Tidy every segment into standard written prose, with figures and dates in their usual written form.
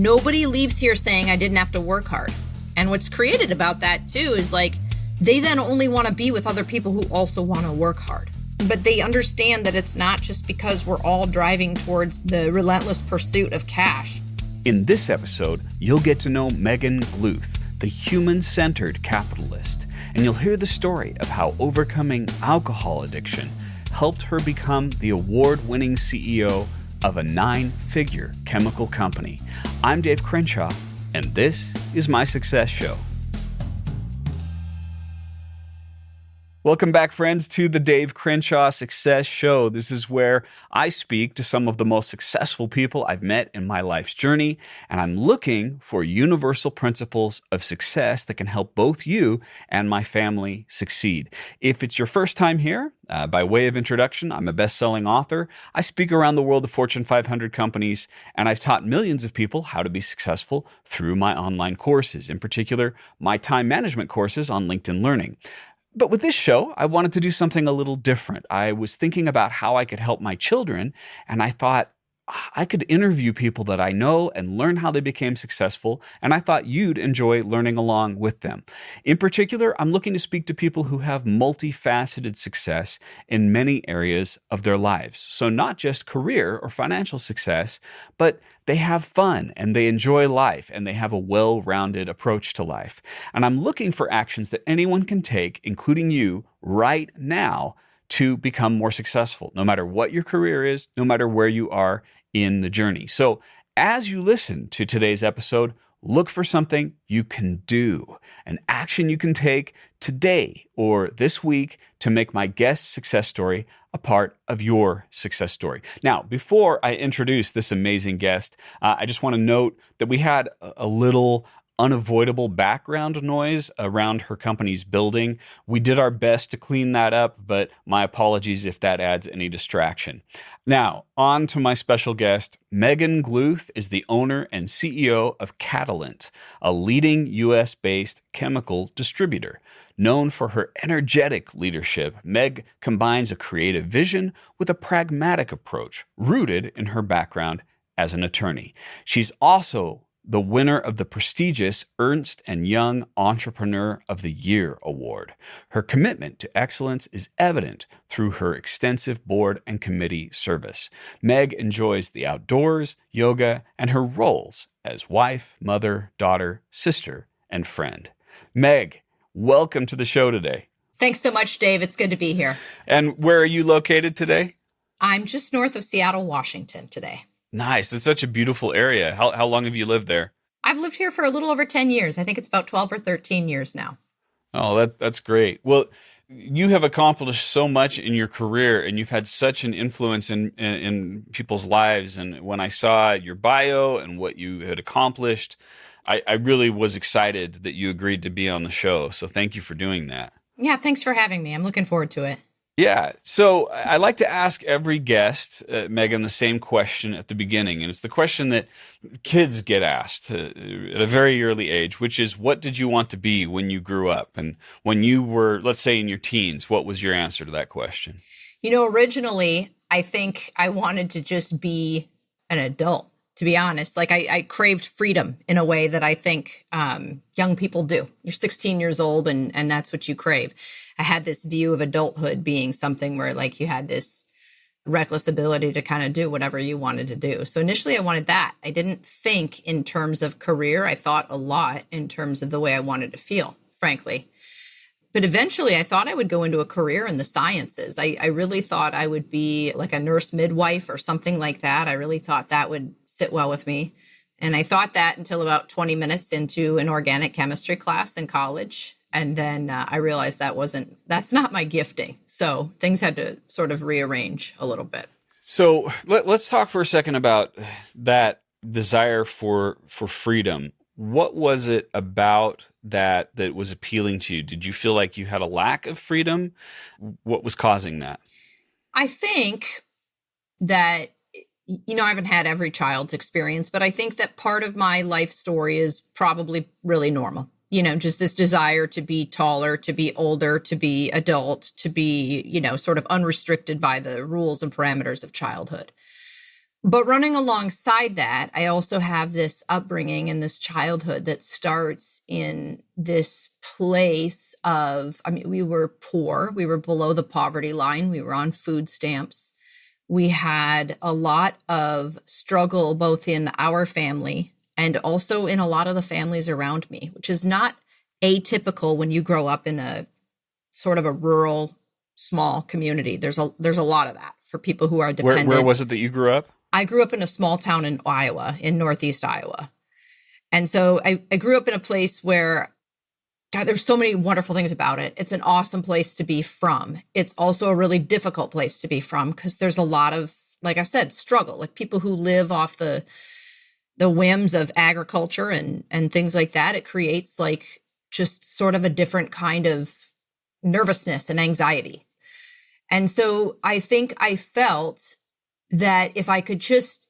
Nobody leaves here saying I didn't have to work hard. And what's created about that too is like, they then only want to be with other people who also want to work hard. But they understand that it's not just because we're all driving towards the relentless pursuit of cash. In this episode, you'll get to know Megan Gluth, the human-centered capitalist, and you'll hear the story of how overcoming alcohol addiction helped her become the award-winning CEO of a 9-figure chemical company. I'm Dave Crenshaw, and this is My Success Show. Welcome back, friends, to the Dave Crenshaw Success Show. This is where I speak to some of the most successful people I've met in my life's journey, and I'm looking for universal principles of success that can help both you and my family succeed. If it's your first time here, by way of introduction, I'm a best-selling author. I speak around the world of Fortune 500 companies, and I've taught millions of people how to be successful through my online courses, in particular, my time management courses on LinkedIn Learning. But with this show, I wanted to do something a little different. I was thinking about how I could help my children, and I thought I could interview people that I know and learn how they became successful, and I thought you'd enjoy learning along with them. In particular, I'm looking to speak to people who have multifaceted success in many areas of their lives. So not just career or financial success, but they have fun and they enjoy life and they have a well-rounded approach to life. And I'm looking for actions that anyone can take, including you, right now, to become more successful, no matter what your career is, no matter where you are in the journey. So as you listen to today's episode, look for something you can do, an action you can take today or this week to make my guest success story a part of your success story. Now, before I introduce this amazing guest, I just want to note that we had a little unavoidable background noise around her company's building. We did our best to clean that up, but my apologies if that adds any distraction. Now, on to my special guest. Megan Gluth is the owner and CEO of Catalynt, a leading US-based chemical distributor. Known for her energetic leadership, Meg combines a creative vision with a pragmatic approach rooted in her background as an attorney. She's also the winner of the prestigious Ernst & Young Entrepreneur of the Year award. Her commitment to excellence is evident through her extensive board and committee service. Meg enjoys the outdoors, yoga, and her roles as wife, mother, daughter, sister, and friend. Meg, welcome to the show today. Thanks so much, Dave. It's good to be here. And where are you located today? I'm just north of Seattle, Washington today. Nice. It's such a beautiful area. How long have you lived there? I've lived here for a little over 10 years. I think it's about 12 or 13 years now. Oh, that's great. Well, you have accomplished so much in your career, and you've had such an influence in people's lives. And when I saw your bio and what you had accomplished, I really was excited that you agreed to be on the show. So thank you for doing that. Yeah, thanks for having me. I'm looking forward to it. Yeah. So I like to ask every guest, Megan, the same question at the beginning. And it's the question that kids get asked at a very early age, which is, what did you want to be when you grew up? And when you were, let's say, in your teens, what was your answer to that question? You know, originally, I think I wanted to just be an adult, to be honest. Like I craved freedom in a way that I think young people do. You're 16 years old and that's what you crave. I had this view of adulthood being something where like you had this reckless ability to kind of do whatever you wanted to do. So initially I wanted that. I didn't think in terms of career. I thought a lot in terms of the way I wanted to feel, frankly. But eventually I thought I would go into a career in the sciences. I really thought I would be like a nurse midwife or something like that. I really thought that would sit well with me. And I thought that until about 20 minutes into an organic chemistry class in college. And then I realized that's not my gifting. So things had to sort of rearrange a little bit. So let's talk for a second about that desire for freedom. What was it about that was appealing to you? Did you feel like you had a lack of freedom? What was causing that? I think that, I haven't had every child's experience, but I think that part of my life story is probably really normal. Just this desire to be taller, to be older, to be adult, to be, sort of unrestricted by the rules and parameters of childhood. But running alongside that, I also have this upbringing and this childhood that starts in this place of, I mean, we were poor. We were below the poverty line. We were on food stamps. We had a lot of struggle both in our family and also in a lot of the families around me, which is not atypical when you grow up in a sort of a rural, small community. There's a lot of that for people who are dependent. Where was it that you grew up? I grew up in a small town in Iowa, in Northeast Iowa. And so I grew up in a place where, God, there's so many wonderful things about it. It's an awesome place to be from. It's also a really difficult place to be from because there's a lot of, like I said, struggle, like people who live off the whims of agriculture and things like that. It creates like just sort of a different kind of nervousness and anxiety. And so I think I felt that if I could just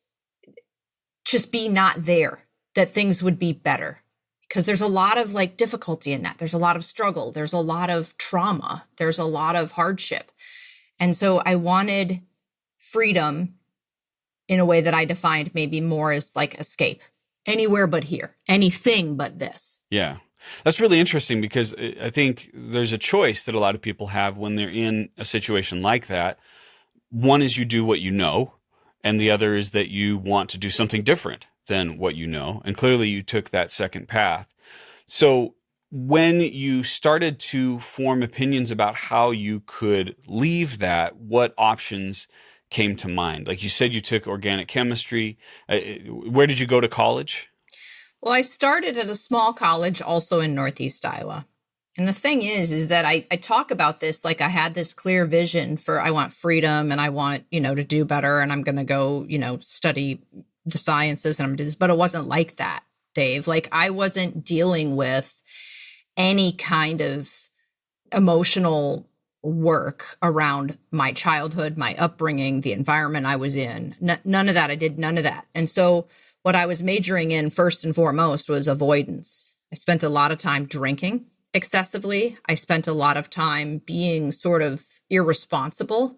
be not there, that things would be better. Because there's a lot of like difficulty in that. There's a lot of struggle. There's a lot of trauma. There's a lot of hardship. And so I wanted freedom in a way that I defined maybe more as like escape. Anywhere but here. Anything but this. Yeah. That's really interesting because I think there's a choice that a lot of people have when they're in a situation like that. One is you do what you know, and the other is that you want to do something different than what you know. And clearly you took that second path. So when you started to form opinions about how you could leave that, what options came to mind? Like you said, you took organic chemistry. Where did you go to college? Well, I started at a small college also in Northeast Iowa. And the thing is that I talk about this like I had this clear vision for I want freedom and I want, to do better and I'm going to go, study the sciences and I'm going to do this. But it wasn't like that, Dave. Like I wasn't dealing with any kind of emotional work around my childhood, my upbringing, the environment I was in. None of that. I did none of that. And so what I was majoring in first and foremost was avoidance. I spent a lot of time drinking excessively. I spent a lot of time being sort of irresponsible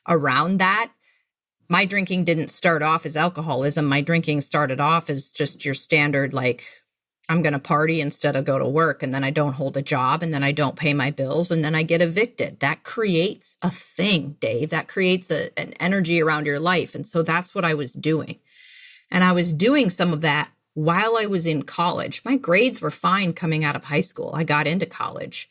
around that. My drinking didn't start off as alcoholism. My drinking started off as just your standard, like, I'm going to party instead of go to work. And then I don't hold a job and then I don't pay my bills and then I get evicted. That creates a thing, Dave. That creates an energy around your life. And so that's what I was doing. And I was doing some of that while I was in college. My grades were fine coming out of high school. I got into college,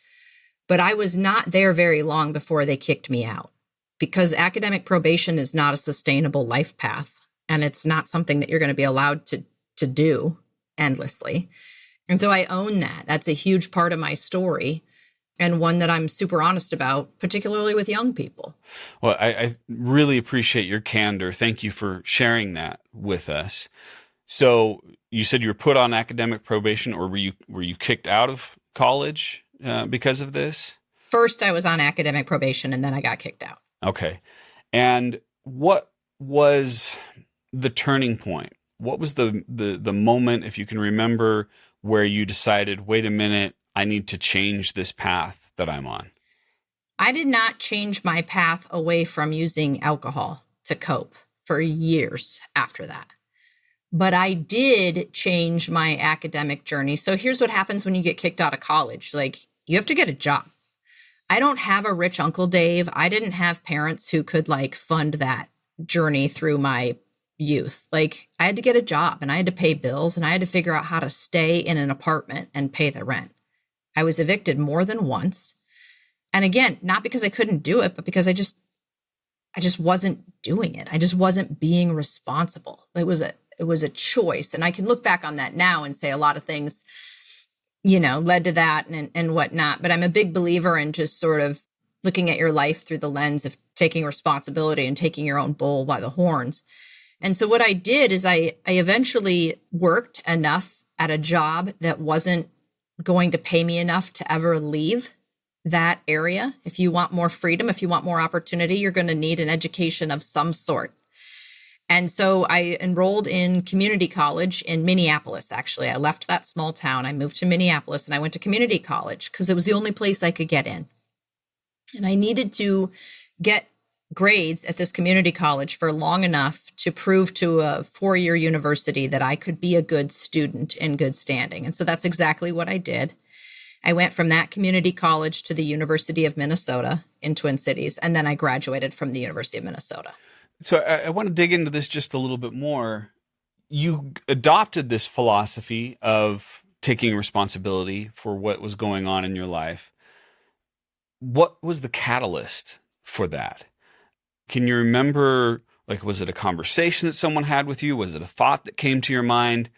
but I was not there very long before they kicked me out because academic probation is not a sustainable life path. And it's not something that you're going to be allowed to do endlessly. And so I own that. That's a huge part of my story and one that I'm super honest about, particularly with young people. Well, I really appreciate your candor. Thank you for sharing that with us. So you said you were put on academic probation, or were you kicked out of college because of this? First, I was on academic probation, and then I got kicked out. Okay. And what was the turning point? What was the moment, if you can remember, where you decided, wait a minute, I need to change this path that I'm on? I did not change my path away from using alcohol to cope for years after that. But I did change my academic journey. So here's what happens when you get kicked out of college. Like, you have to get a job. I don't have a rich uncle, Dave. I didn't have parents who could like fund that journey through my youth. Like, I had to get a job and I had to pay bills and I had to figure out how to stay in an apartment and pay the rent. I was evicted more than once. And again, not because I couldn't do it, but because I just wasn't doing it. I just wasn't being responsible. It was a choice. And I can look back on that now and say a lot of things, led to that and whatnot. But I'm a big believer in just sort of looking at your life through the lens of taking responsibility and taking your own bull by the horns. And so what I did is I eventually worked enough at a job that wasn't going to pay me enough to ever leave that area. If you want more freedom, if you want more opportunity, you're going to need an education of some sort. And so I enrolled in community college in Minneapolis, actually. I left that small town. I moved to Minneapolis and I went to community college because it was the only place I could get in. And I needed to get grades at this community college for long enough to prove to a 4-year university that I could be a good student in good standing. And so that's exactly what I did. I went from that community college to the University of Minnesota in Twin Cities, and then I graduated from the University of Minnesota. So I want to dig into this just a little bit more. You adopted this philosophy of taking responsibility for what was going on in your life. What was the catalyst for that? Can you remember, like, was it a conversation that someone had with you? Was it a thought that came to your mind?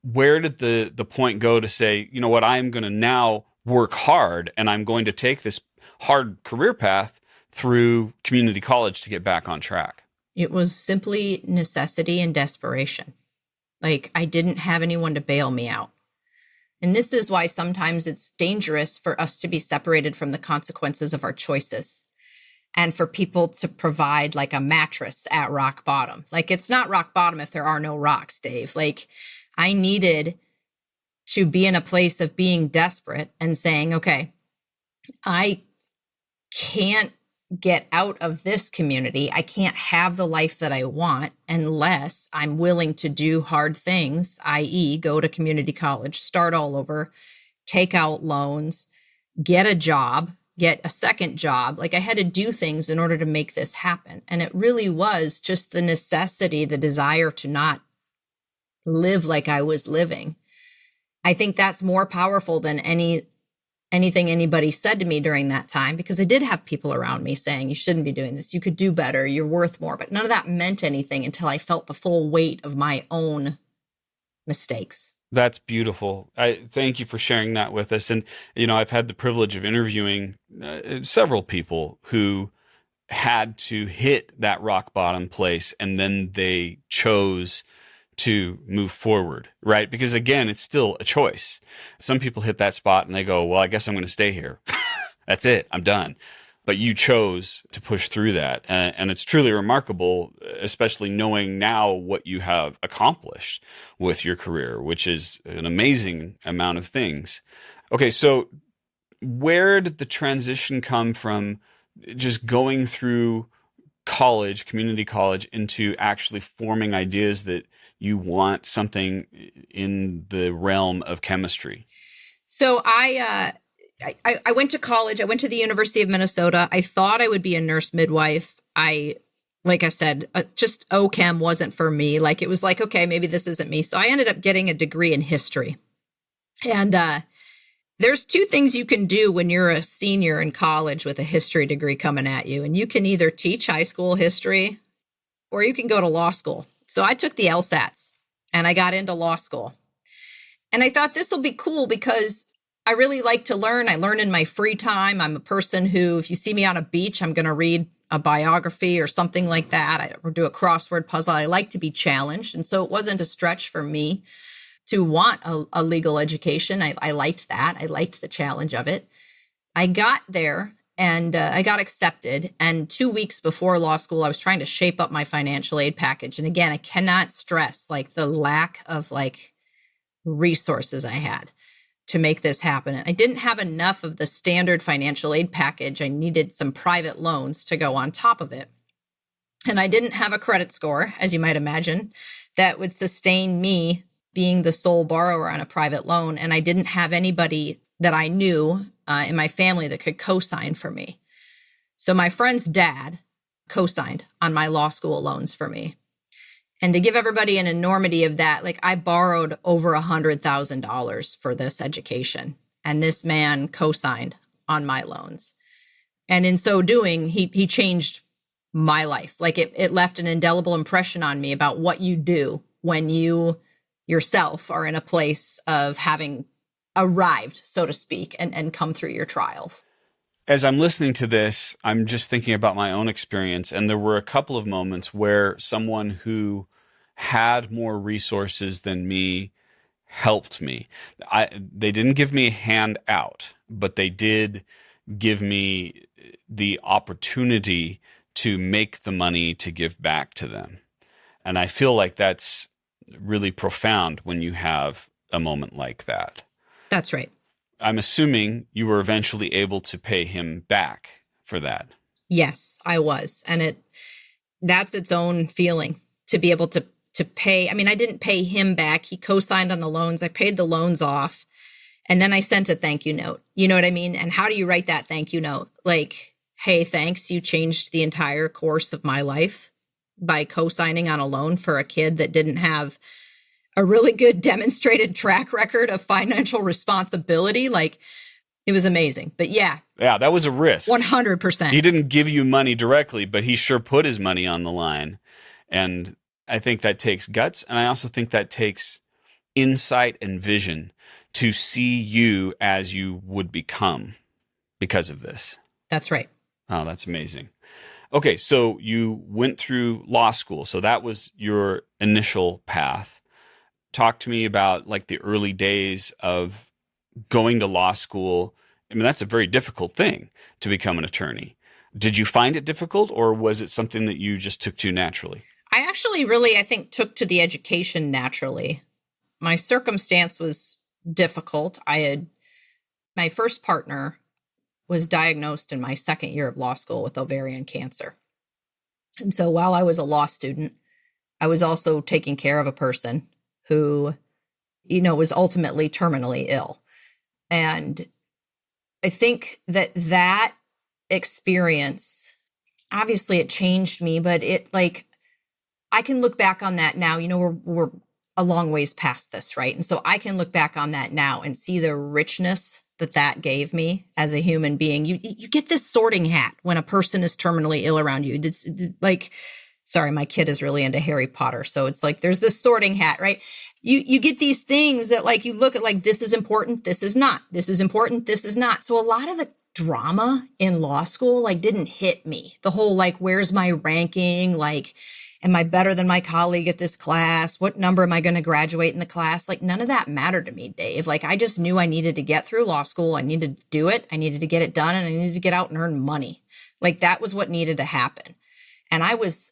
Where did the point go to say, you know what, I'm going to now work hard and I'm going to take this hard career path through community college to get back on track? It was simply necessity and desperation. Like, I didn't have anyone to bail me out. And this is why sometimes it's dangerous for us to be separated from the consequences of our choices, and for people to provide like a mattress at rock bottom. Like, it's not rock bottom if there are no rocks, Dave. Like, I needed to be in a place of being desperate and saying, okay, I can't get out of this community. I can't have the life that I want unless I'm willing to do hard things, i.e., go to community college, start all over, take out loans, get a job, get a second job. Like, I had to do things in order to make this happen. And it really was just the necessity, the desire to not live like I was living. I think that's more powerful than anything anybody said to me during that time, because I did have people around me saying, you shouldn't be doing this. You could do better. You're worth more. But none of that meant anything until I felt the full weight of my own mistakes. That's beautiful. I thank you for sharing that with us. And, you know, I've had the privilege of interviewing several people who had to hit that rock bottom place, and then they chose to move forward, right? Because again, it's still a choice. Some people hit that spot and they go, well, I guess I'm going to stay here. That's it. I'm done. But you chose to push through that. And it's truly remarkable, especially knowing now what you have accomplished with your career, which is an amazing amount of things. Okay, so where did the transition come from just going through college, community college, into actually forming ideas that you want something in the realm of chemistry? So I went to college. I went to the University of Minnesota. I thought I would be a nurse midwife. Like I said, just OChem wasn't for me. Like, it was like, okay, maybe this isn't me. So I ended up getting a degree in history. And there's two things you can do when you're a senior in college with a history degree coming at you. And you can either teach high school history or you can go to law school. So I took the LSATs and I got into law school. And I thought this will be cool because I really like to learn. I learn in my free time. I'm a person who, if you see me on a beach, I'm going to read a biography or something like that. Or do a crossword puzzle. I like to be challenged. And so it wasn't a stretch for me to want a legal education. I liked that. I liked the challenge of it. I got there and I got accepted. And 2 weeks before law school, I was trying to shape up my financial aid package. And again, I cannot stress like the lack of like resources I had to make this happen. And I didn't have enough of the standard financial aid package. I needed some private loans to go on top of it. And I didn't have a credit score, as you might imagine, that would sustain me being the sole borrower on a private loan. And I didn't have anybody that I knew in my family that could co-sign for me. So my friend's dad co-signed on my law school loans for me. And to give everybody an enormity of that, like, I borrowed over $100,000 for this education. And this man co-signed on my loans. And in so doing, he changed my life. Like, it left an indelible impression on me about what you do when you yourself are in a place of having arrived, so to speak, and come through your trials. As I'm listening to this, I'm just thinking about my own experience. And there were a couple of moments where someone who had more resources than me helped me. They didn't give me a hand out, but they did give me the opportunity to make the money to give back to them. And I feel like that's really profound when you have a moment like that. That's right. I'm assuming you were eventually able to pay him back for that. Yes, I was. And that's its own feeling to be able to pay. I mean, I didn't pay him back. He co-signed on the loans. I paid the loans off. And then I sent a thank you note. You know what I mean? And how do you write that thank you note? Like, hey, thanks. You changed the entire course of my life by co-signing on a loan for a kid that didn't have a really good demonstrated track record of financial responsibility. Like, it was amazing. But yeah. Yeah, that was a risk. 100%. He didn't give you money directly, but he sure put his money on the line. And I think that takes guts. And I also think that takes insight and vision to see you as you would become because of this. That's right. Oh, that's amazing. Okay, so you went through law school. So that was your initial path. Talk to me about like the early days of going to law school. I mean, that's a very difficult thing to become an attorney. Did you find it difficult, or was it something that you just took to naturally? I actually really, I think, took to the education naturally. My circumstance was difficult. My first partner was diagnosed in my second year of law school with ovarian cancer. And so while I was a law student, I was also taking care of a person who, was ultimately terminally ill. And I think that experience, obviously it changed me, but I can look back on that now. We're a long ways past this, right? And so I can look back on that now and see the richness that gave me as a human being. You get this sorting hat when a person is terminally ill around you. It's like, sorry, my kid is really into Harry Potter. So it's like, there's this sorting hat, right? You get these things that like, you look at like, this is important, this is not, this is important, this is not. So a lot of the drama in law school, like didn't hit me. The whole, like, where's my ranking? Like, am I better than my colleague at this class? What number am I going to graduate in the class? Like, none of that mattered to me, Dave. Like, I just knew I needed to get through law school. I needed to do it. I needed to get it done, and I needed to get out and earn money. Like, that was what needed to happen. And I was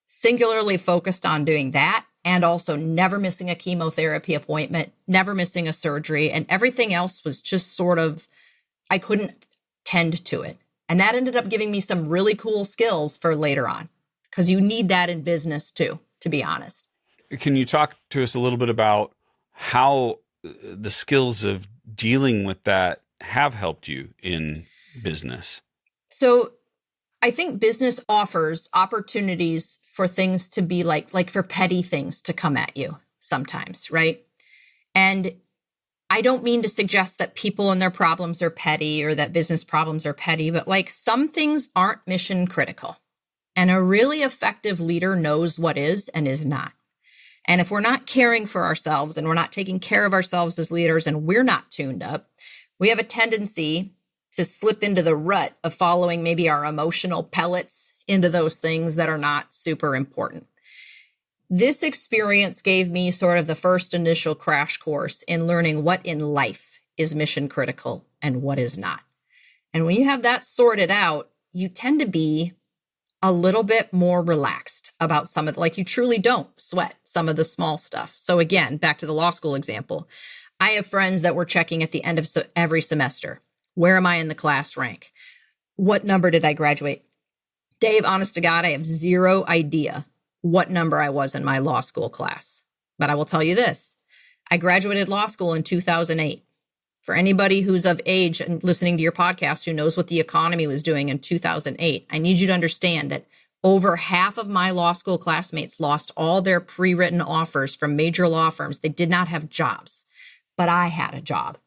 singularly focused on doing that, and also never missing a chemotherapy appointment, never missing a surgery, and everything else was just sort of, I couldn't tend to it. And that ended up giving me some really cool skills for later on, because you need that in business too, to be honest. Can you talk to us a little bit about how the skills of dealing with that have helped you in business? So I think business offers opportunities for things to be like for petty things to come at you sometimes, right? And I don't mean to suggest that people and their problems are petty or that business problems are petty, but like some things aren't mission critical. And a really effective leader knows what is and is not. And if we're not caring for ourselves and we're not taking care of ourselves as leaders and we're not tuned up, we have a tendency to slip into the rut of following maybe our emotional pellets into those things that are not super important. This experience gave me sort of the first initial crash course in learning what in life is mission critical and what is not. And when you have that sorted out, you tend to be a little bit more relaxed about some of like you truly don't sweat some of the small stuff. So again, back to the law school example, I have friends that were checking at the end of every semester. Where am I in the class rank? What number did I graduate? Dave, honest to God, I have zero idea what number I was in my law school class. But I will tell you this, I graduated law school in 2008. For anybody who's of age and listening to your podcast who knows what the economy was doing in 2008, I need you to understand that over half of my law school classmates lost all their pre-written offers from major law firms. They did not have jobs, but I had a job.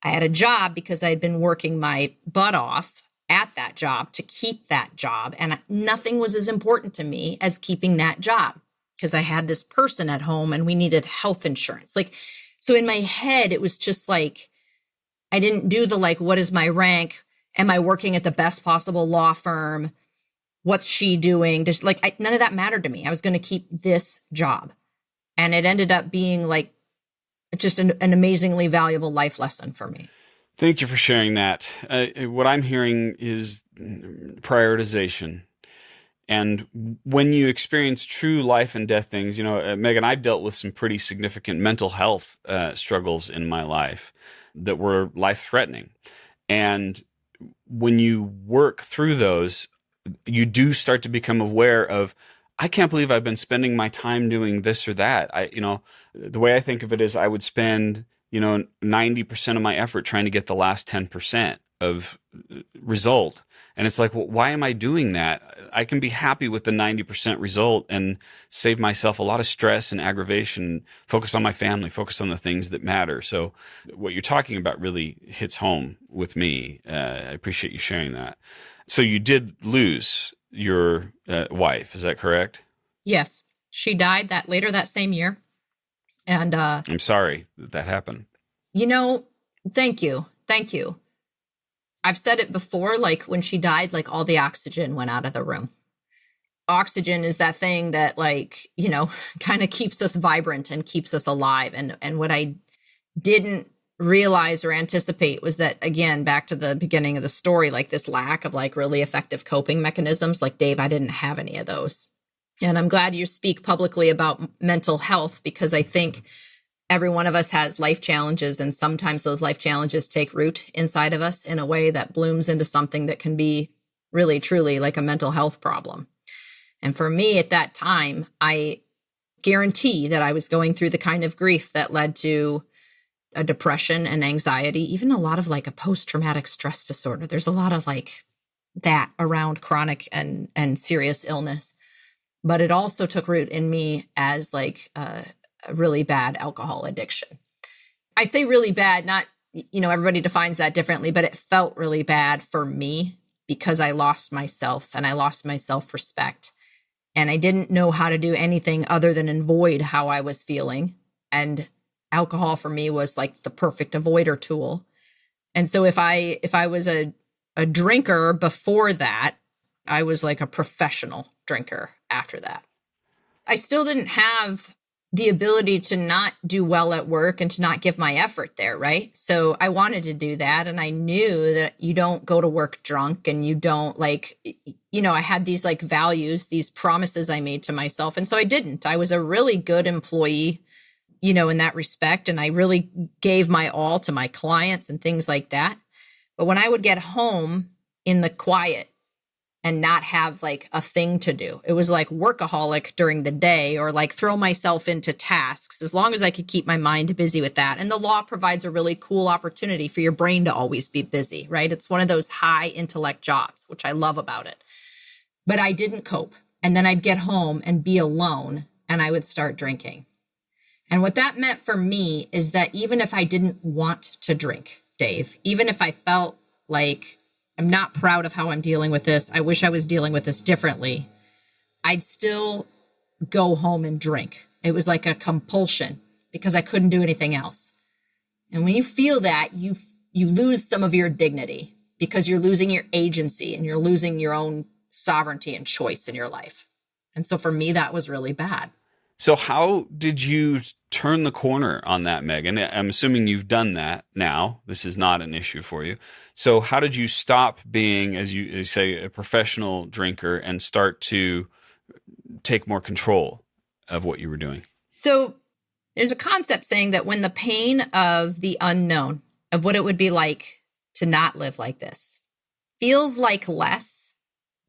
I had a job because I had been working my butt off at that job to keep that job. And nothing was as important to me as keeping that job because I had this person at home and we needed health insurance. Like, so in my head, it was just like, I didn't do the like, what is my rank? Am I working at the best possible law firm? What's she doing? Just like, none of that mattered to me. I was going to keep this job. And it ended up being like just an amazingly valuable life lesson for me. Thank you for sharing that. What I'm hearing is prioritization. And when you experience true life and death things, Megan, I've dealt with some pretty significant mental health struggles in my life that were life-threatening. And when you work through those, you do start to become aware of, I can't believe I've been spending my time doing this or that. The way I think of it is I would spend, 90% of my effort trying to get the last 10% of result. And it's like, well, why am I doing that? I can be happy with the 90% result and save myself a lot of stress and aggravation, focus on my family, focus on the things that matter. So what you're talking about really hits home with me. I appreciate you sharing that. So you did lose your wife, is that correct? Yes. She died later that same year. And I'm sorry that happened. Thank you. Thank you. I've said it before, like when she died, like all the oxygen went out of the room. Oxygen is that thing that kind of keeps us vibrant and keeps us alive. And what I didn't realize or anticipate was that, again, back to the beginning of the story, like this lack of like really effective coping mechanisms. Like, Dave, I didn't have any of those. And I'm glad you speak publicly about mental health, because I think every one of us has life challenges, and sometimes those life challenges take root inside of us in a way that blooms into something that can be really, truly like a mental health problem. And for me at that time, I guarantee that I was going through the kind of grief that led to a depression and anxiety, even a lot of like a post-traumatic stress disorder. There's a lot of like that around chronic and serious illness. But it also took root in me as like a really bad alcohol addiction. I say really bad, not, everybody defines that differently, but it felt really bad for me because I lost myself and I lost my self-respect. And I didn't know how to do anything other than avoid how I was feeling. And alcohol for me was like the perfect avoider tool. And so if I was a drinker before that, I was like a professional drinker after that. I still didn't have the ability to not do well at work and to not give my effort there, right? So I wanted to do that. And I knew that you don't go to work drunk, and you don't I had these like values, these promises I made to myself. And so I didn't. I was a really good employee, in that respect. And I really gave my all to my clients and things like that. But when I would get home in the quiet and not have like a thing to do, it was like workaholic during the day, or like throw myself into tasks as long as I could keep my mind busy with that. And the law provides a really cool opportunity for your brain to always be busy, right? It's one of those high intellect jobs, which I love about it. But I didn't cope. And then I'd get home and be alone, and I would start drinking. And what that meant for me is that even if I didn't want to drink, Dave, even if I felt like I'm not proud of how I'm dealing with this, I wish I was dealing with this differently, I'd still go home and drink. It was like a compulsion because I couldn't do anything else. And when you feel that, you lose some of your dignity because you're losing your agency and you're losing your own sovereignty and choice in your life. And so for me, that was really bad. So how did you turn the corner on that, Megan? I'm assuming you've done that now. This is not an issue for you. So how did you stop being, as you say, a professional drinker and start to take more control of what you were doing? So there's a concept saying that when the pain of the unknown, of what it would be like to not live like this, feels like less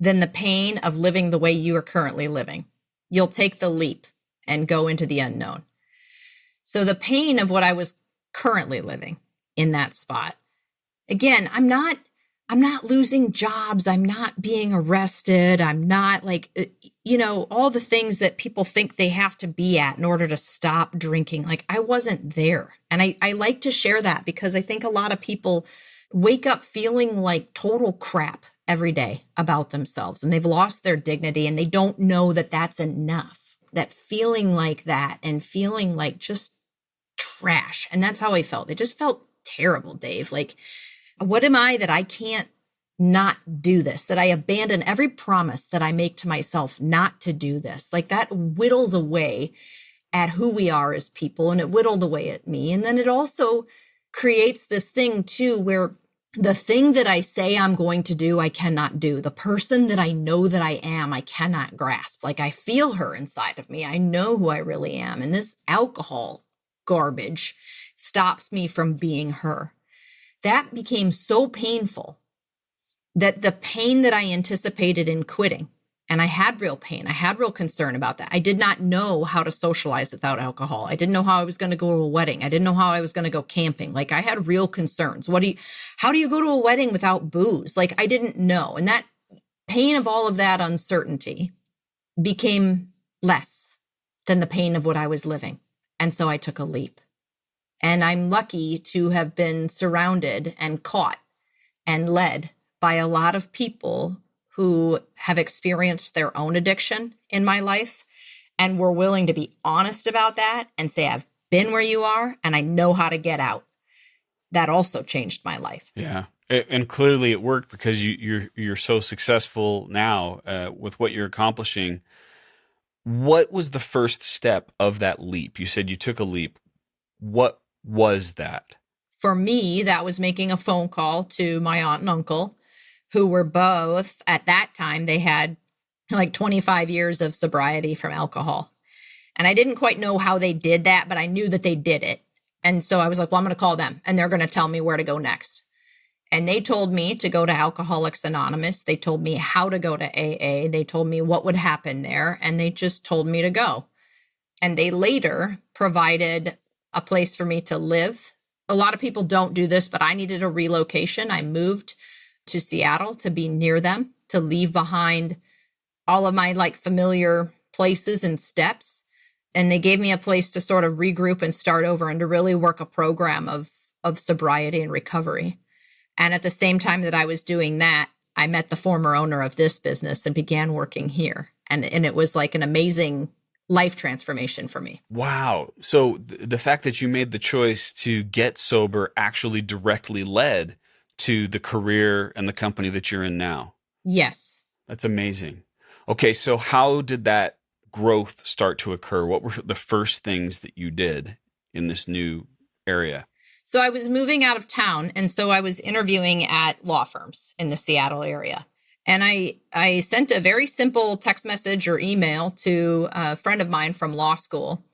than the pain of living the way you are currently living, you'll take the leap and go into the unknown. So the pain of what I was currently living in that spot, again, I'm not losing jobs. I'm not being arrested. I'm not like, all the things that people think they have to be at in order to stop drinking. Like, I wasn't there. And I like to share that because I think a lot of people wake up feeling like total crap every day about themselves, and they've lost their dignity, and they don't know that that's enough. That feeling like that and feeling like just trash. And that's how I felt. It just felt terrible, Dave. Like, what am I that I can't not do this? That I abandon every promise that I make to myself not to do this? Like, that whittles away at who we are as people, and it whittled away at me. And then it also creates this thing too, where the thing that I say I'm going to do, I cannot do. The person that I know that I am, I cannot grasp. Like, I feel her inside of me. I know who I really am. And this alcohol garbage stops me from being her. That became so painful that the pain that I anticipated in quitting, and I had real pain, I had real concern about that. I did not know how to socialize without alcohol. I didn't know how I was going to go to a wedding. I didn't know how I was going to go camping. Like, I had real concerns. How do you go to a wedding without booze? Like, I didn't know. And that pain of all of that uncertainty became less than the pain of what I was living. And so I took a leap. And I'm lucky to have been surrounded and caught and led by a lot of people who have experienced their own addiction in my life and were willing to be honest about that and say, I've been where you are and I know how to get out. That also changed my life. Yeah. And clearly it worked, because you're so successful now with what you're accomplishing. What was the first step of that leap? You said you took a leap. What was that? For me, that was making a phone call to my aunt and uncle, who were both, at that time, they had like 25 years of sobriety from alcohol. And I didn't quite know how they did that, but I knew that they did it. And so I was like, well, I'm going to call them and they're going to tell me where to go next. And they told me to go to Alcoholics Anonymous. They told me how to go to AA. They told me what would happen there. And they just told me to go. And they later provided a place for me to live. A lot of people don't do this, but I needed a relocation. I moved to Seattle to be near them, to leave behind all of my like familiar places and steps. And they gave me a place to sort of regroup and start over and to really work a program of sobriety and recovery. And at the same time that I was doing that, I met the former owner of this business and began working here. And it was like an amazing life transformation for me. Wow. So the fact that you made the choice to get sober actually directly led to the career and the company that you're in now. Yes. That's amazing. Okay, so how did that growth start to occur? What were the first things that you did in this new area? So I was moving out of town, and so I was interviewing at law firms in the Seattle area. And I sent a very simple text message or email to a friend of mine from law school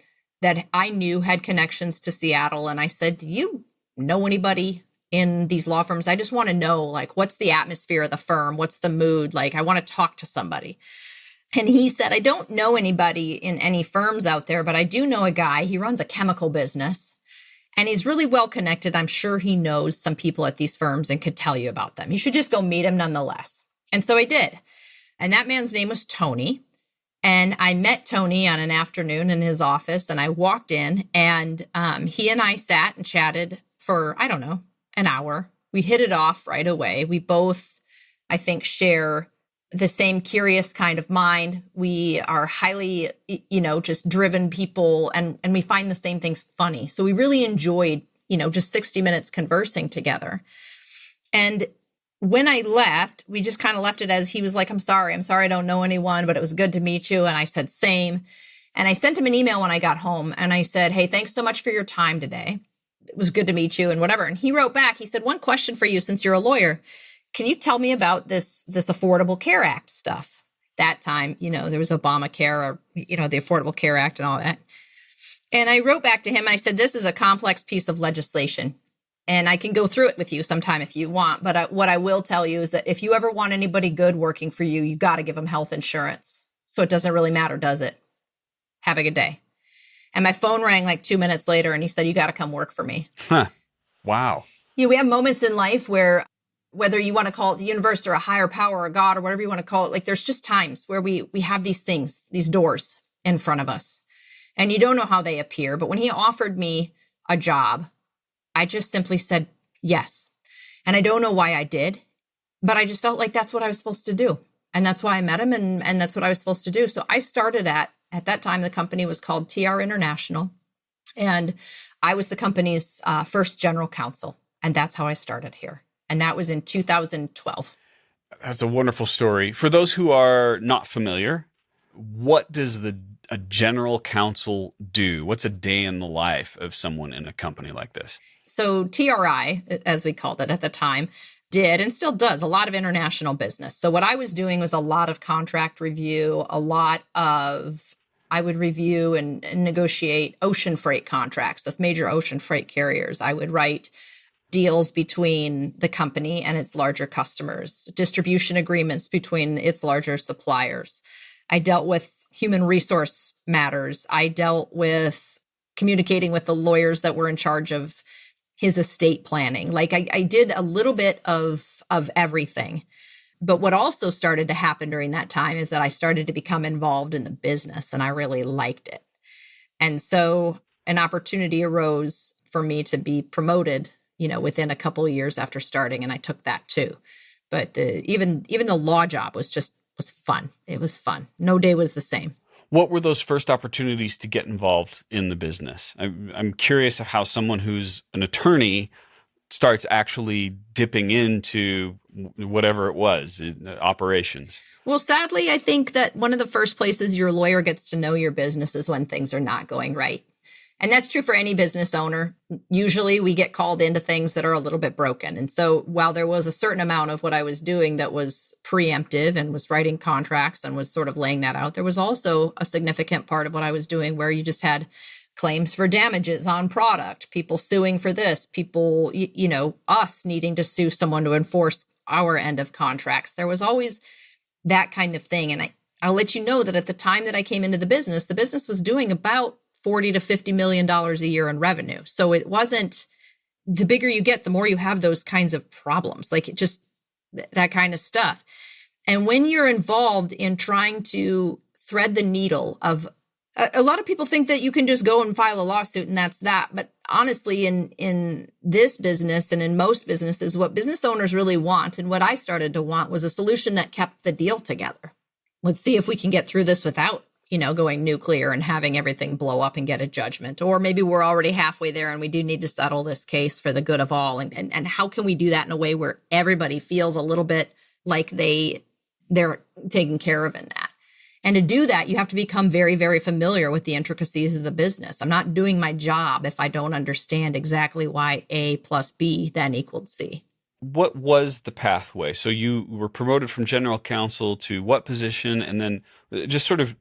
that I knew had connections to Seattle. And I said, do you know anybody in these law firms? I just want to know, like, what's the atmosphere of the firm? What's the mood? Like, I want to talk to somebody. And he said, I don't know anybody in any firms out there, but I do know a guy. He runs a chemical business and he's really well connected. I'm sure he knows some people at these firms and could tell you about them. You should just go meet him nonetheless. And so I did. And that man's name was Tony. And I met Tony on an afternoon in his office, and I walked in, and he and I sat and chatted for, I don't know, an hour. We hit it off right away. We both, I think, share the same curious kind of mind. We are highly, just driven people, and we find the same things funny. So we really enjoyed, just 60 minutes conversing together. And when I left, we just kind of left it as he was like, I'm sorry, I don't know anyone, but it was good to meet you. And I said, same. And I sent him an email when I got home and I said, hey, thanks so much for your time today. It was good to meet you and whatever. And he wrote back, he said, one question for you, since you're a lawyer, can you tell me about this Affordable Care Act stuff? That time, there was Obamacare, or, the Affordable Care Act and all that. And I wrote back to him and I said, this is a complex piece of legislation. And I can go through it with you sometime if you want. But what I will tell you is that if you ever want anybody good working for you, you got to give them health insurance. So it doesn't really matter, does it? Have a good day. And my phone rang like 2 minutes later and he said, you got to come work for me. Huh. Wow. We have moments in life where, whether you want to call it the universe or a higher power or God or whatever you want to call it, like there's just times where we have these things, these doors in front of us. And you don't know how they appear. But when he offered me a job, I just simply said yes. And I don't know why I did, but I just felt like that's what I was supposed to do. And that's why I met him, and that's what I was supposed to do. So I started at that time, the company was called TR International. And I was the company's first general counsel. And that's how I started here. And that was in 2012. That's a wonderful story. For those who are not familiar, what does a general counsel do? What's a day in the life of someone in a company like this? So TRI, as we called it at the time, did and still does a lot of international business. So what I was doing was a lot of contract review, I would review and negotiate ocean freight contracts with major ocean freight carriers. I would write deals between the company and its larger customers, distribution agreements between its larger suppliers. I dealt with human resource matters. I dealt with communicating with the lawyers that were in charge of his estate planning. Like I did a little bit of everything. But what also started to happen during that time is that I started to become involved in the business, and I really liked it. And so an opportunity arose for me to be promoted, within a couple of years after starting, and I took that too. But even the law job was fun. It was fun. No day was the same. What were those first opportunities to get involved in the business? I'm curious of how someone who's an attorney starts actually dipping into whatever it was, operations. Well, sadly, I think that one of the first places your lawyer gets to know your business is when things are not going right. And that's true for any business owner. Usually we get called into things that are a little bit broken. And so while there was a certain amount of what I was doing that was preemptive and was writing contracts and was sort of laying that out, there was also a significant part of what I was doing where you just had claims for damages on product, people suing for this, people, us needing to sue someone to enforce our end of contracts. There was always that kind of thing. And I'll let you know that at the time that I came into the business was doing about $40 to $50 million a year in revenue. So it wasn't, the bigger you get, the more you have those kinds of problems, like it just that kind of stuff. And when you're involved in trying to thread the needle of, a lot of people think that you can just go and file a lawsuit and that's that. But honestly, in this business and in most businesses, what business owners really want and what I started to want was a solution that kept the deal together. Let's see if we can get through this without going nuclear and having everything blow up and get a judgment. Or maybe we're already halfway there and we do need to settle this case for the good of all. And how can we do that in a way where everybody feels a little bit like they're taken care of in that? And to do that, you have to become very, very familiar with the intricacies of the business. I'm not doing my job if I don't understand exactly why A plus B then equaled C. What was the pathway? So you were promoted from general counsel to what position? And then just sort of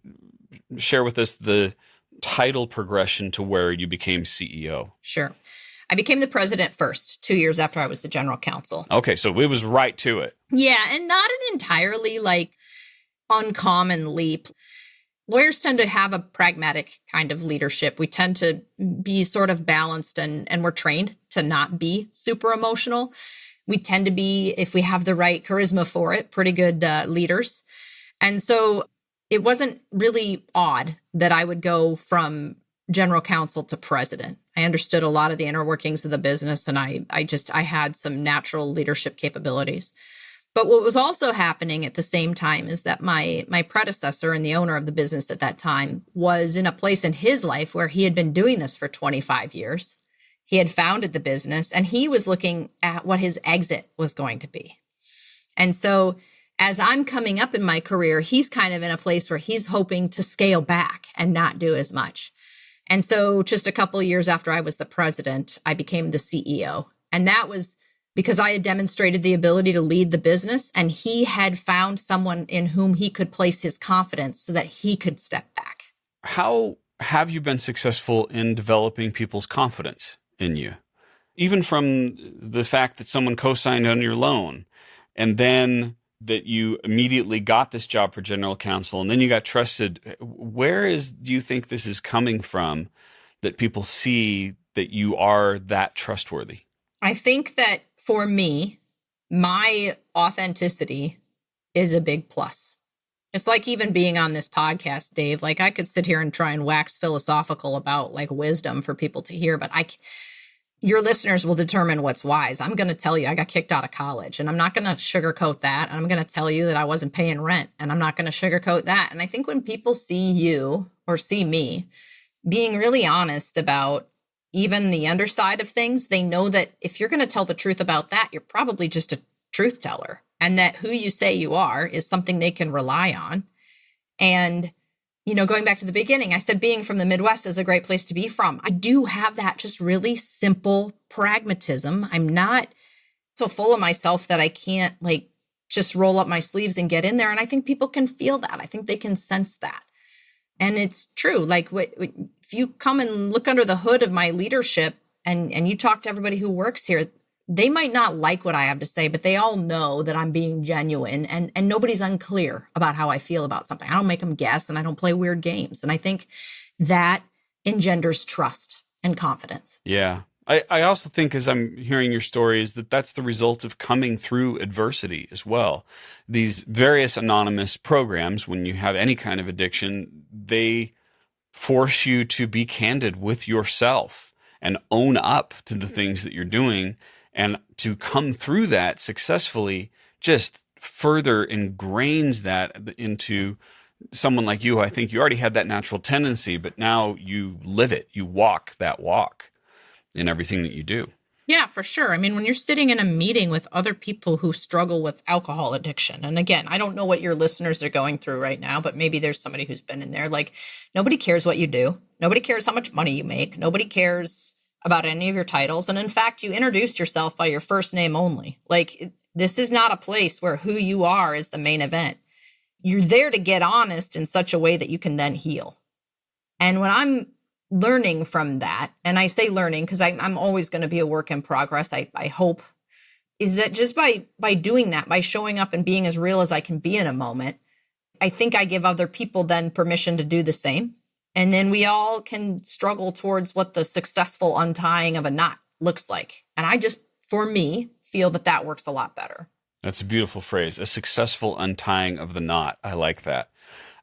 share with us the title progression to where you became CEO. Sure. I became the president first, 2 years after I was the general counsel. Okay, so it was right to it. Yeah, and not an entirely uncommon leap. Lawyers tend to have a pragmatic kind of leadership. We tend to be sort of balanced and we're trained to not be super emotional. We tend to be, if we have the right charisma for it, pretty good leaders. And so it wasn't really odd that I would go from general counsel to president. I understood a lot of the inner workings of the business and I had some natural leadership capabilities. But what was also happening at the same time is that my predecessor and the owner of the business at that time was in a place in his life where he had been doing this for 25 years. He had founded the business and he was looking at what his exit was going to be. And so as I'm coming up in my career, he's kind of in a place where he's hoping to scale back and not do as much. And so just a couple of years after I was the president, I became the CEO. And that was because I had demonstrated the ability to lead the business and he had found someone in whom he could place his confidence so that he could step back. How have you been successful in developing people's confidence in you? Even from the fact that someone co-signed on your loan and then that you immediately got this job for general counsel and then you got trusted. Do you think this is coming from that people see that you are that trustworthy? I think that for me, my authenticity is a big plus. It's like even being on this podcast, Dave, I could sit here and try and wax philosophical about wisdom for people to hear, but your listeners will determine what's wise. I'm going to tell you I got kicked out of college and I'm not going to sugarcoat that. I'm going to tell you that I wasn't paying rent and I'm not going to sugarcoat that. And I think when people see you or see me being really honest about even the underside of things, they know that if you're going to tell the truth about that, you're probably just a truth teller and that who you say you are is something they can rely on. And going back to the beginning, I said being from the Midwest is a great place to be from. I do have that just really simple pragmatism. I'm not so full of myself that I can't just roll up my sleeves and get in there. And I think people can feel that. I think they can sense that. And it's true. If you come and look under the hood of my leadership and you talk to everybody who works here, they might not like what I have to say, but they all know that I'm being genuine, and nobody's unclear about how I feel about something. I don't make them guess, and I don't play weird games. And I think that engenders trust and confidence. Yeah. I also think, as I'm hearing your stories, that that's the result of coming through adversity as well. These various anonymous programs, when you have any kind of addiction, they force you to be candid with yourself and own up to the things that you're doing. And to come through that successfully just further ingrains that into someone like you. I think you already had that natural tendency, but now you live it. You walk that walk in everything that you do. Yeah, for sure. I mean, when you're sitting in a meeting with other people who struggle with alcohol addiction, and again, I don't know what your listeners are going through right now, but maybe there's somebody who's been in there. Like, nobody cares what you do. Nobody cares how much money you make. Nobody cares about any of your titles. And in fact, you introduced yourself by your first name only. Like, this is not a place where who you are is the main event. You're there to get honest in such a way that you can then heal. And when I'm learning from that, and I say learning because I'm always going to be a work in progress, I hope, is that just by doing that, by showing up and being as real as I can be in a moment, I think I give other people then permission to do the same. And then we all can struggle towards what the successful untying of a knot looks like. And I just, for me, feel that works a lot better. That's a beautiful phrase, a successful untying of the knot. I like that.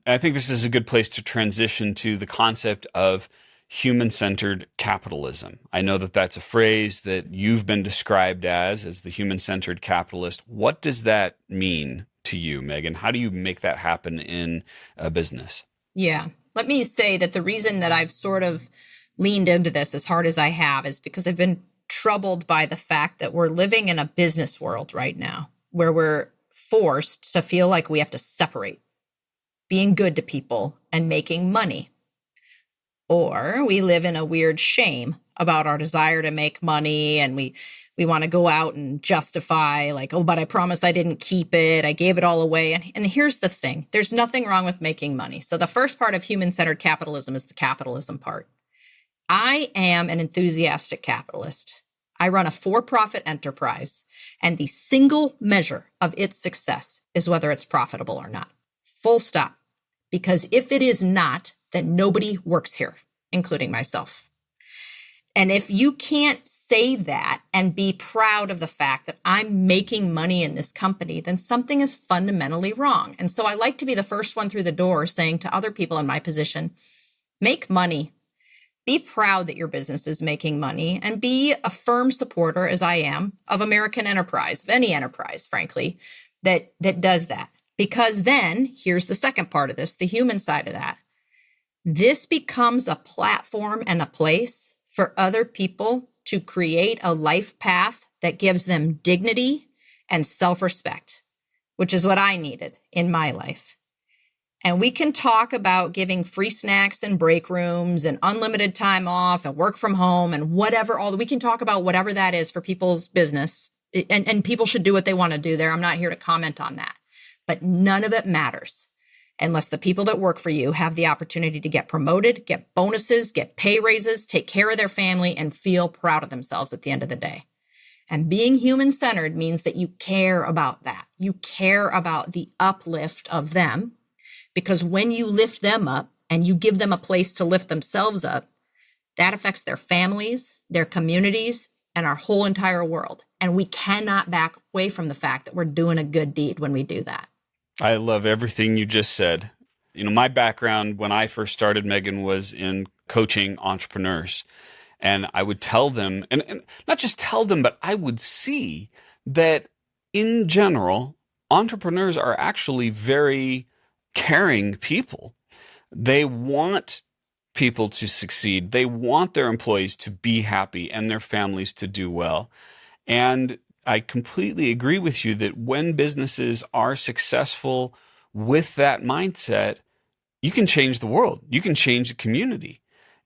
And I think this is a good place to transition to the concept of human-centered capitalism. I know that that's a phrase that you've been described as the human-centered capitalist. What does that mean to you, Megan? How do you make that happen in a business? Yeah. Let me say that the reason that I've sort of leaned into this as hard as I have is because I've been troubled by the fact that we're living in a business world right now where we're forced to feel like we have to separate being good to people and making money. Or we live in a weird shame about our desire to make money, and we want to go out and justify like, oh, but I promised I didn't keep it. I gave it all away. And here's the thing. There's nothing wrong with making money. So the first part of human-centered capitalism is the capitalism part. I am an enthusiastic capitalist. I run a for-profit enterprise, and the single measure of its success is whether it's profitable or not. Full stop. Because if it is not, then nobody works here, including myself. And if you can't say that and be proud of the fact that I'm making money in this company, then something is fundamentally wrong. And so I like to be the first one through the door saying to other people in my position, make money. Be proud that your business is making money, and be a firm supporter, as I am, of American enterprise, of any enterprise, frankly, that does that. Because then, here's the second part of this, the human side of that. This becomes a platform and a place for other people to create a life path that gives them dignity and self-respect, which is what I needed in my life. And we can talk about giving free snacks and break rooms and unlimited time off and work from home and whatever, we can talk about whatever that is for people's business. And people should do what they want to do there. I'm not here to comment on that. But none of it matters unless the people that work for you have the opportunity to get promoted, get bonuses, get pay raises, take care of their family, and feel proud of themselves at the end of the day. And being human-centered means that you care about that. You care about the uplift of them, because when you lift them up and you give them a place to lift themselves up, that affects their families, their communities, and our whole entire world. And we cannot back away from the fact that we're doing a good deed when we do that. I love everything you just said. You know, my background when I first started, Megan, was in coaching entrepreneurs. And I would tell them, and not just tell them, but I would see that in general, entrepreneurs are actually very caring people. They want people to succeed. They want their employees to be happy and their families to do well. And I completely agree with you that when businesses are successful with that mindset, you can change the world. You can change the community.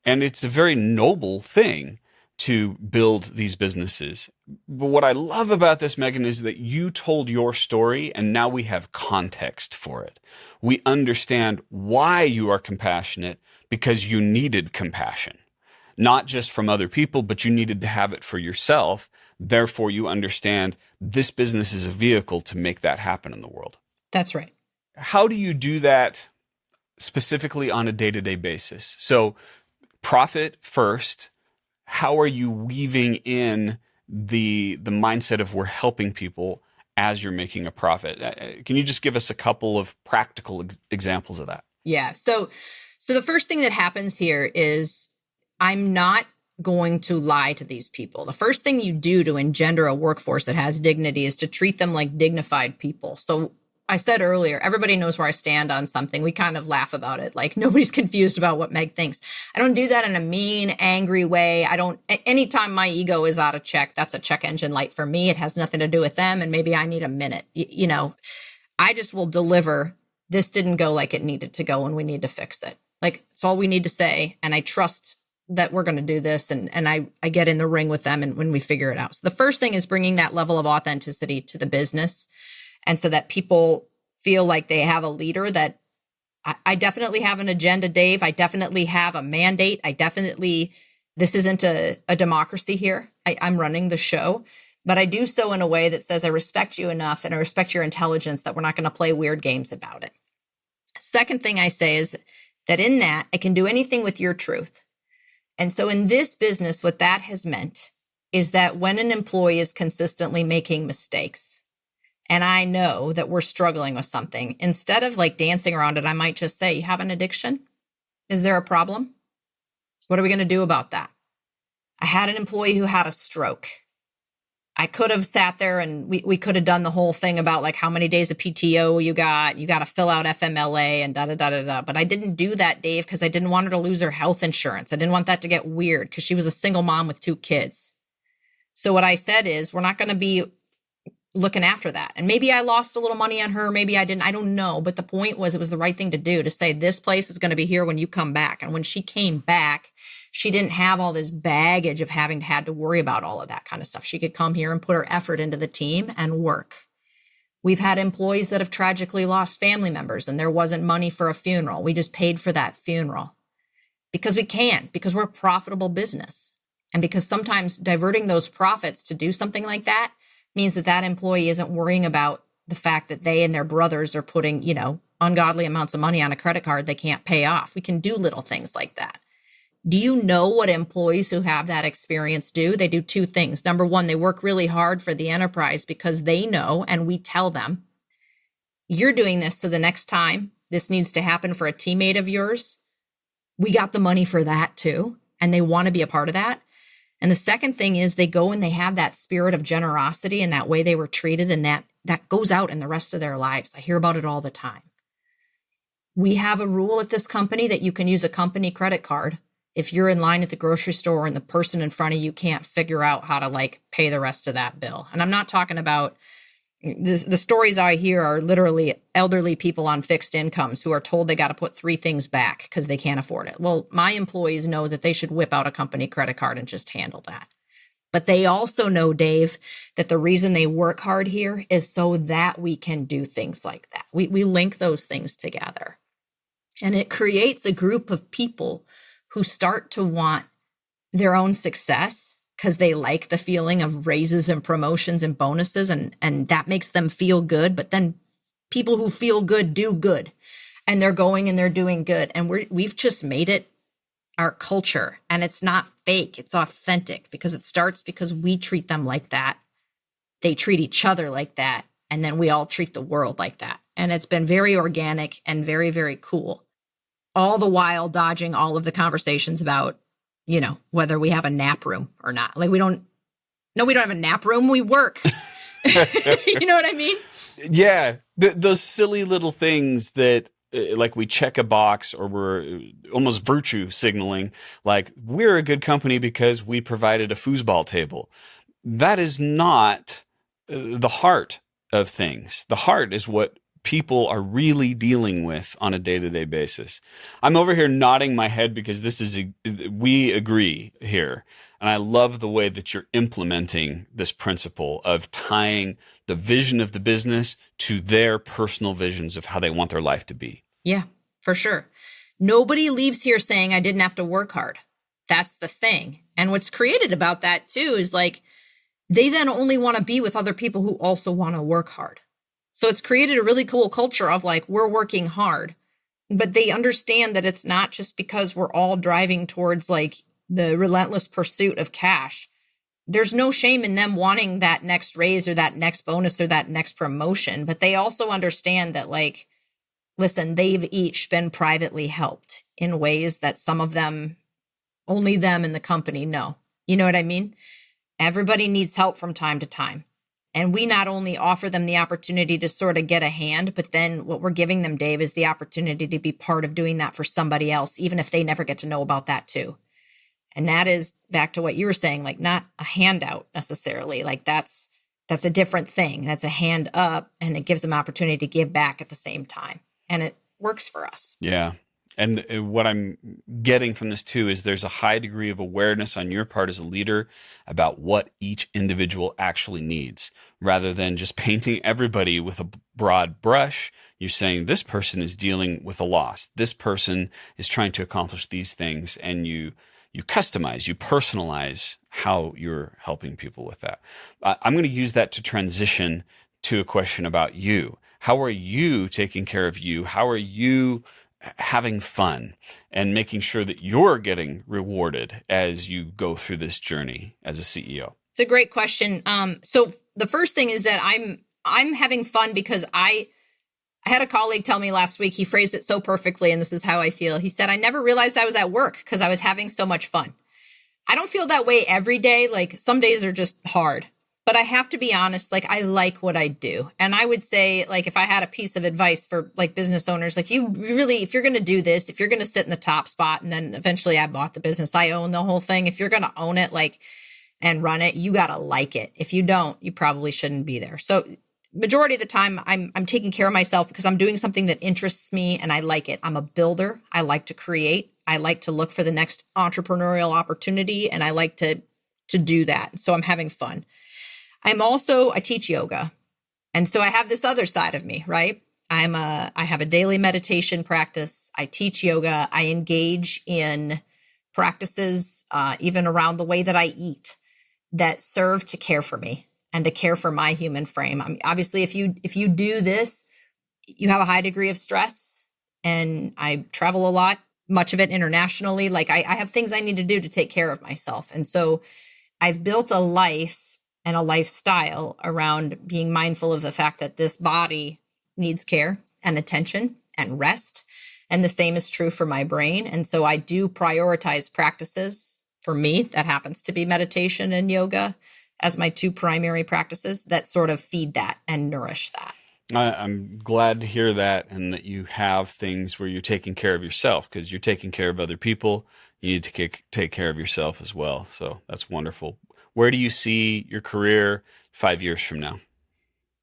And it's a very noble thing to build these businesses. But what I love about this, Megan, is that you told your story and now we have context for it. We understand why you are compassionate because you needed compassion. not just from other people, but you needed to have it for yourself. Therefore, you understand this business is a vehicle to make that happen in the world. That's right. How do you do that specifically on a day-to-day basis? So profit first. How are you weaving in the mindset of we're helping people as you're making a profit? Can you just give us a couple of practical examples of that? Yeah. So the first thing that happens here is I'm not going to lie to these people. The first thing you do to engender a workforce that has dignity is to treat them like dignified people. So I said earlier, everybody knows where I stand on something. We kind of laugh about it. Like nobody's confused about what Meg thinks. I don't do that in a mean, angry way. Anytime my ego is out of check, that's a check engine light for me. It has nothing to do with them. And maybe I need a minute. I just will deliver. This didn't go like it needed to go and we need to fix it. Like it's all we need to say. And I trust that we're going to do this. And I get in the ring with them and when we figure it out. So the first thing is bringing that level of authenticity to the business. And so that people feel like they have a leader that I definitely have an agenda, Dave. I definitely have a mandate. This isn't a democracy here. I'm running the show, but I do so in a way that says I respect you enough and I respect your intelligence that we're not going to play weird games about it. Second thing I say is that in that I can do anything with your truth. And so in this business, what that has meant is that when an employee is consistently making mistakes, and I know that we're struggling with something, instead of like dancing around it, I might just say, you have an addiction? Is there a problem? What are we going to do about that? I had an employee who had a stroke. I could have sat there and we could have done the whole thing about like how many days of PTO you got to fill out FMLA and da-da-da-da-da. But I didn't do that, Dave, because I didn't want her to lose her health insurance. I didn't want that to get weird because she was a single mom with 2 kids. So what I said is, we're not going to be looking after that. And maybe I lost a little money on her. Maybe I didn't. I don't know. But the point was, it was the right thing to do, to say this place is going to be here when you come back. And when she came back, she didn't have all this baggage of having had to worry about all of that kind of stuff. She could come here and put her effort into the team and work. We've had employees that have tragically lost family members and there wasn't money for a funeral. We just paid for that funeral because we can, because we're a profitable business. And because sometimes diverting those profits to do something like that means that that employee isn't worrying about the fact that they and their brothers are putting, ungodly amounts of money on a credit card they can't pay off. We can do little things like that. Do you know what employees who have that experience do? They do 2 things. Number 1, they work really hard for the enterprise because they know, and we tell them, you're doing this so the next time this needs to happen for a teammate of yours, we got the money for that too. And they want to be a part of that. And the second thing is they go and they have that spirit of generosity and that way they were treated, and that goes out in the rest of their lives. I hear about it all the time. We have a rule at this company that you can use a company credit card if you're in line at the grocery store and the person in front of you can't figure out how to pay the rest of that bill. And I'm not talking about the stories I hear are literally elderly people on fixed incomes who are told they got to put 3 things back because they can't afford it. Well, my employees know that they should whip out a company credit card and just handle that. But they also know, Dave, that the reason they work hard here is so that we can do things like that. We link those things together. And it creates a group of people who start to want their own success because they like the feeling of raises and promotions and bonuses, and that makes them feel good. But then people who feel good do good, and they're going and they're doing good. And we've just made it our culture, and it's not fake. It's authentic because it starts because we treat them like that. They treat each other like that. And then we all treat the world like that. And it's been very organic and very, very cool. All the while dodging all of the conversations about, whether we have a nap room or not. We don't have a nap room. We work. You know what I mean? Yeah. Those silly little things that we check a box, or we're almost virtue signaling, we're a good company because we provided a foosball table. That is not the heart of things. The heart is what people are really dealing with on a day-to-day basis. I'm over here nodding my head because we agree here. And I love the way that you're implementing this principle of tying the vision of the business to their personal visions of how they want their life to be. Yeah, for sure. Nobody leaves here saying I didn't have to work hard. That's the thing. And what's created about that too is like, they then only want to be with other people who also want to work hard. So it's created a really cool culture of like, we're working hard, but they understand that it's not just because we're all driving towards like the relentless pursuit of cash. There's no shame in them wanting that next raise or that next bonus or that next promotion, but they also understand that like, listen, they've each been privately helped in ways that some of them, only them in the company know. You know what I mean? Everybody needs help from time to time. And we not only offer them the opportunity to sort of get a hand, but then what we're giving them, Dave, is the opportunity to be part of doing that for somebody else, even if they never get to know about that too. And that is back to what you were saying, like not a handout necessarily. Like that's a different thing. That's a hand up, and it gives them opportunity to give back at the same time. And it works for us. Yeah. And what I'm getting from this too is there's a high degree of awareness on your part as a leader about what each individual actually needs. Rather than just painting everybody with a broad brush, you're saying this person is dealing with a loss. This person is trying to accomplish these things, and you customize, you personalize how you're helping people with that. I'm going to use that to transition to a question about you. How are you taking care of you? How are you having fun and making sure that you're getting rewarded as you go through this journey as a CEO? It's a great question. So the first thing is that I'm having fun because I had a colleague tell me last week, he phrased it so perfectly, and this is how I feel. He said, I never realized I was at work because I was having so much fun. I don't feel that way every day. Like some days are just hard, but I have to be honest, like I like what I do. And I would say, like, if I had a piece of advice for like business owners, like you really, if you're going to do this, if you're going to sit in the top spot and then eventually I bought the business, I own the whole thing. If you're going to own it, like, and run it, you got to like it. If you don't, you probably shouldn't be there. So majority of the time I'm taking care of myself because I'm doing something that interests me and I like it. I'm a builder. I like to create. I like to look for the next entrepreneurial opportunity, and I like to do that. So I'm having fun. I teach yoga. And so I have this other side of me, right? I have a daily meditation practice. I teach yoga. I engage in practices, even around the way that I eat, that serve to care for me and to care for my human frame. I mean, obviously, if you do this, you have a high degree of stress, and I travel a lot, much of it internationally. Like I have things I need to do to take care of myself. And so I've built a life and a lifestyle around being mindful of the fact that this body needs care and attention and rest. And the same is true for my brain. And so I do prioritize practices. For me, that happens to be meditation and yoga as my two primary practices that sort of feed that and nourish that. I'm glad to hear that, and that you have things where you're taking care of yourself, because you're taking care of other people. You need to take care of yourself as well. So that's wonderful. Where do you see your career 5 years from now?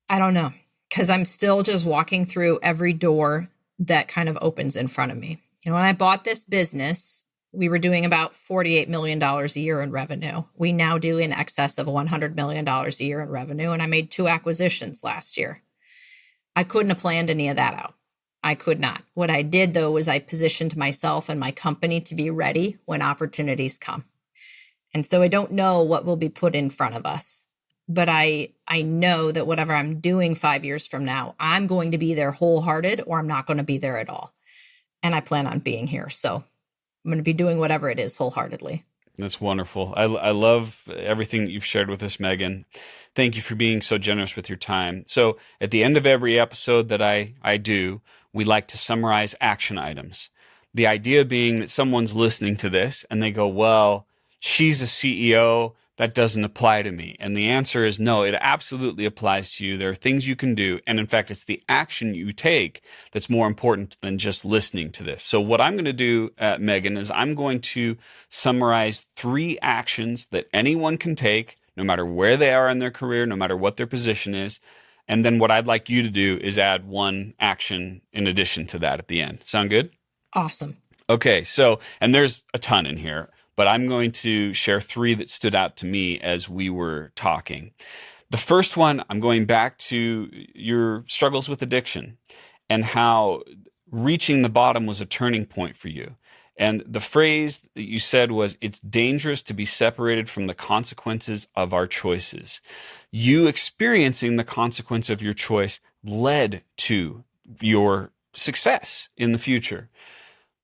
I don't know, because I'm still just walking through every door that kind of opens in front of me. You know, when I bought this business, we were doing about $48 million a year in revenue. We now do in excess of $100 million a year in revenue. And I made 2 acquisitions last year. I couldn't have planned any of that out. I could not. What I did, though, was I positioned myself and my company to be ready when opportunities come. And so I don't know what will be put in front of us, but I know that whatever I'm doing 5 years from now, I'm going to be there wholehearted, or I'm not going to be there at all. And I plan on being here. So I'm going to be doing whatever it is wholeheartedly. That's wonderful. I love everything that you've shared with us, Megan. Thank you for being so generous with your time. So at the end of every episode that I do, we like to summarize action items. The idea being that someone's listening to this and they go, well, she's a CEO. That doesn't apply to me. And the answer is no, it absolutely applies to you. There are things you can do. And in fact, it's the action you take that's more important than just listening to this. So what I'm going to do, Megan, is I'm going to summarize 3 actions that anyone can take, no matter where they are in their career, no matter what their position is. And then what I'd like you to do is add 1 action in addition to that at the end. Sound good? Awesome. Okay. So, and there's a ton in here, but I'm going to share 3 that stood out to me as we were talking. The first one, I'm going back to your struggles with addiction and how reaching the bottom was a turning point for you. And the phrase that you said was, it's dangerous to be separated from the consequences of our choices. You experiencing the consequence of your choice led to your success in the future.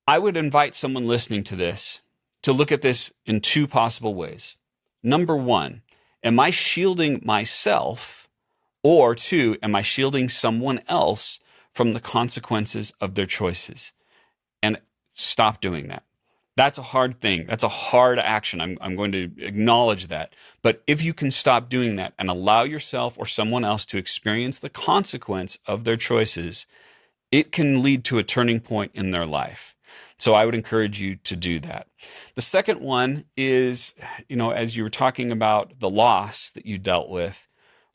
I would invite someone listening to this to look at this in two possible ways. Number one, am I shielding myself? Or two, am I shielding someone else from the consequences of their choices? And stop doing that. That's a hard thing. That's a hard action. I'm going to acknowledge that. But if you can stop doing that and allow yourself or someone else to experience the consequence of their choices, it can lead to a turning point in their life. So I would encourage you to do that. The second one is, as you were talking about the loss that you dealt with,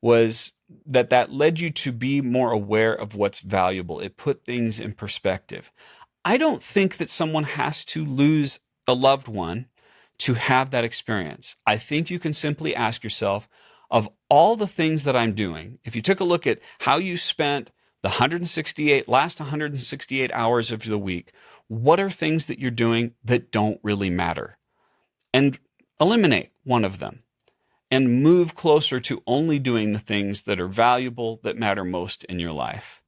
was that led you to be more aware of what's valuable. It put things in perspective. I don't think that someone has to lose a loved one to have that experience. I think you can simply ask yourself, of all the things that I'm doing, if you took a look at how you spent the last 168 hours of the week, what are things that you're doing that don't really matter? And eliminate one of them and move closer to only doing the things that are valuable, that matter most in your life.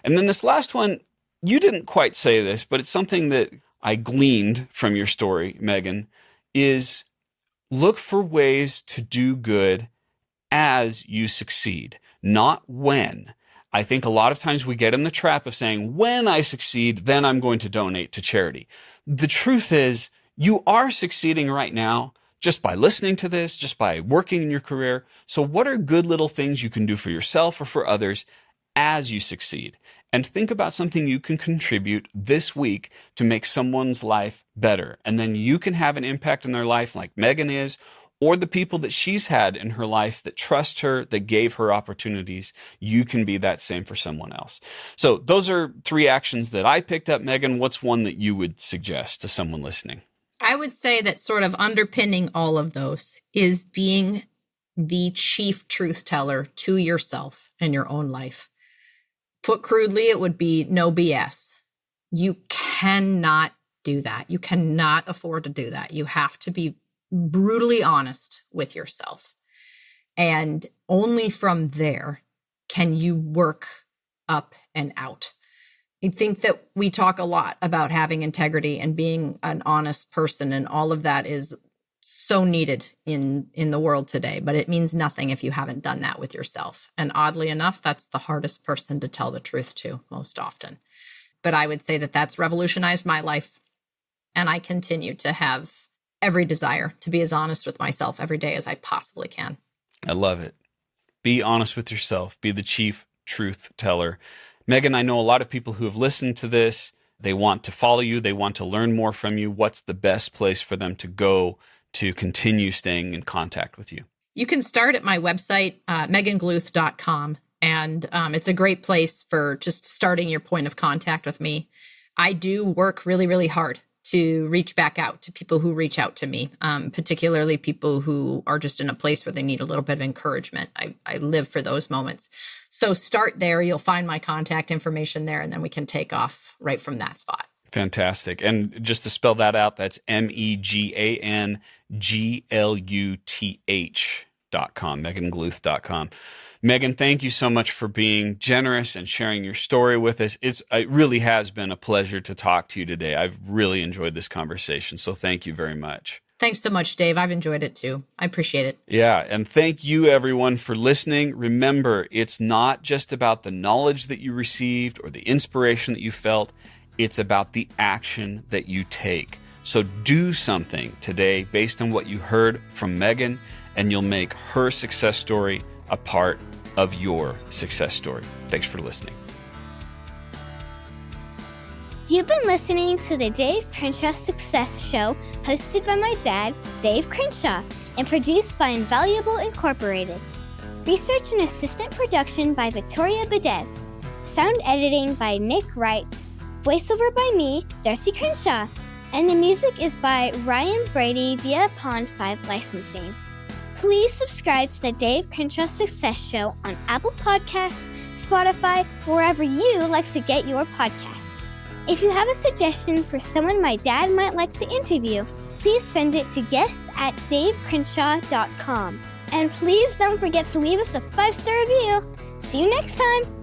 And then this last one, you didn't quite say this, but it's something that I gleaned from your story, Megan, is look for ways to do good as you succeed, not when. I think a lot of times we get in the trap of saying, when I succeed, then I'm going to donate to charity. The truth is, you are succeeding right now just by listening to this, just by working in your career. So what are good little things you can do for yourself or for others as you succeed? And think about something you can contribute this week to make someone's life better. And then you can have an impact in their life like Megan is, or the people that she's had in her life that trust her, that gave her opportunities. You can be that same for someone else. So those are 3 actions that I picked up. Megan, what's one that you would suggest to someone listening? I would say that sort of underpinning all of those is being the chief truth teller to yourself and your own life. Put crudely, it would be no BS. You cannot do that. You cannot afford to do that. You have to be brutally honest with yourself. And only from there can you work up and out. I think that we talk a lot about having integrity and being an honest person, and all of that is so needed in the world today, but it means nothing if you haven't done that with yourself. And oddly enough, that's the hardest person to tell the truth to most often. But I would say that that's revolutionized my life. And I continue to have every desire to be as honest with myself every day as I possibly can. I love it. Be honest with yourself. Be the chief truth teller. Megan, I know a lot of people who have listened to this. They want to follow you. They want to learn more from you. What's the best place for them to go to continue staying in contact with you? You can start at my website, megangluth.com. And it's a great place for just starting your point of contact with me. I do work really, really hard to reach back out to people who reach out to me, particularly people who are just in a place where they need a little bit of encouragement. I live for those moments. So start there. You'll find my contact information there, and then we can take off right from that spot. Fantastic. And just to spell that out, that's megangluth.com, megangluth.com. Megan, thank you so much for being generous and sharing your story with us. It really has been a pleasure to talk to you today. I've really enjoyed this conversation, so thank you very much. Thanks so much, Dave. I've enjoyed it too. I appreciate it. Yeah, and thank you everyone for listening. Remember, it's not just about the knowledge that you received or the inspiration that you felt. It's about the action that you take. So do something today based on what you heard from Megan, and you'll make her success story a part of your success story. Thanks for listening. You've been listening to the Dave Crenshaw Success Show, hosted by my dad, Dave Crenshaw, and produced by Invaluable Incorporated. Research and assistant production by Victoria Bedez. Sound editing by Nick Wright. Voiceover by me, Darcy Crenshaw. And the music is by Ryan Brady via Pond 5 Licensing. Please subscribe to the Dave Crenshaw Success Show on Apple Podcasts, Spotify, wherever you like to get your podcasts. If you have a suggestion for someone my dad might like to interview, please send it to guests@davecrenshaw.com. And please don't forget to leave us a 5-star review. See you next time!